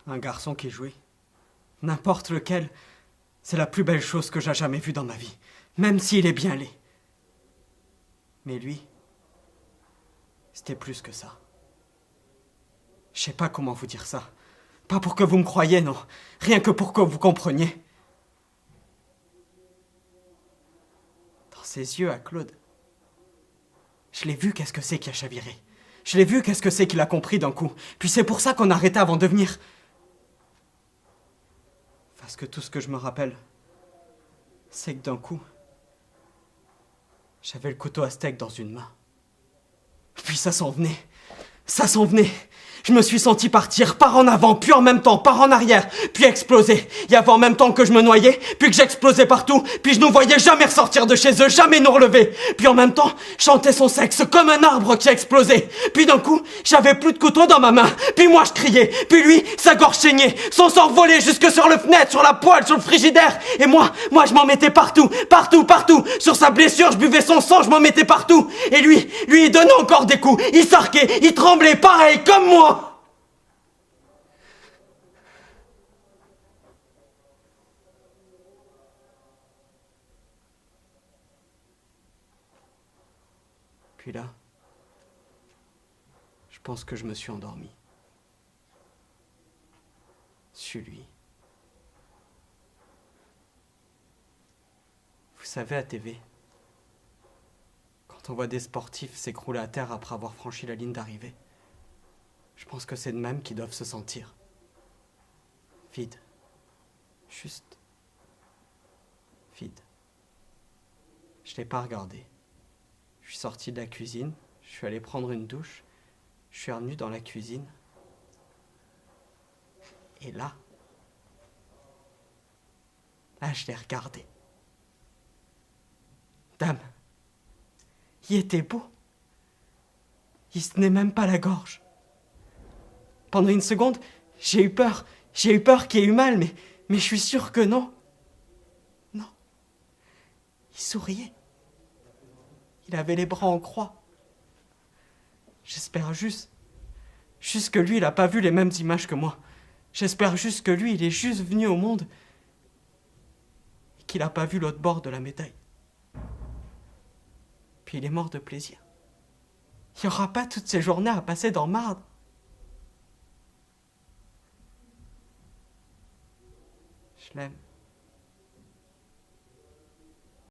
Un garçon qui jouit, n'importe lequel, c'est la plus belle chose que j'ai jamais vue dans ma vie, même s'il est bien laid. Mais lui, c'était plus que ça. Je sais pas comment vous dire ça. Pas pour que vous me croyiez, non. Rien que pour que vous compreniez. Dans ses yeux à Claude, je l'ai vu qu'est-ce que c'est qui a chaviré. Je l'ai vu qu'est-ce que c'est qu'il a compris d'un coup. Puis c'est pour ça qu'on a arrêté avant de venir. Parce que tout ce que je me rappelle, c'est que d'un coup, j'avais le couteau à steak dans une main. Puis ça s'en venait. Ça s'en venait. Je me suis senti partir, par en avant, puis en même temps, par en arrière, puis exploser. Il y avait en même temps que je me noyais, puis que j'explosais partout, puis je nous voyais jamais ressortir de chez eux, jamais nous relever. Puis en même temps, chanter son sexe comme un arbre qui a explosé. Puis d'un coup, j'avais plus de couteau dans ma main, puis moi je criais, puis lui, sa gorge saignait, son sang volait jusque sur le fenêtre, sur la poêle, sur le frigidaire. Et moi je m'en mettais partout, partout, partout. Sur sa blessure, je buvais son sang, je m'en mettais partout. Et lui, il donnait encore des coups, il s'arquait, il tremblait, pareil, comme moi. Puis là, je pense que je me suis endormi. Sur lui. Vous savez, à TV, quand on voit des sportifs s'écrouler à terre après avoir franchi la ligne d'arrivée, je pense que c'est de même qu'ils doivent se sentir. Vide. Juste. Vide. Je l'ai pas regardé. Je suis sorti de la cuisine, je suis allé prendre une douche, je suis revenu dans la cuisine. Et là, je l'ai regardé. Dame, il était beau. Il se tenait même pas la gorge. Pendant une seconde, j'ai eu peur. J'ai eu peur qu'il ait eu mal, mais je suis sûr que non. Non. Il souriait. Il avait les bras en croix. J'espère juste que lui, il a pas vu les mêmes images que moi. J'espère juste que lui, il est juste venu au monde et qu'il a pas vu l'autre bord de la médaille. Puis il est mort de plaisir. Il n'y aura pas toutes ces journées à passer dans marde. Je l'aime.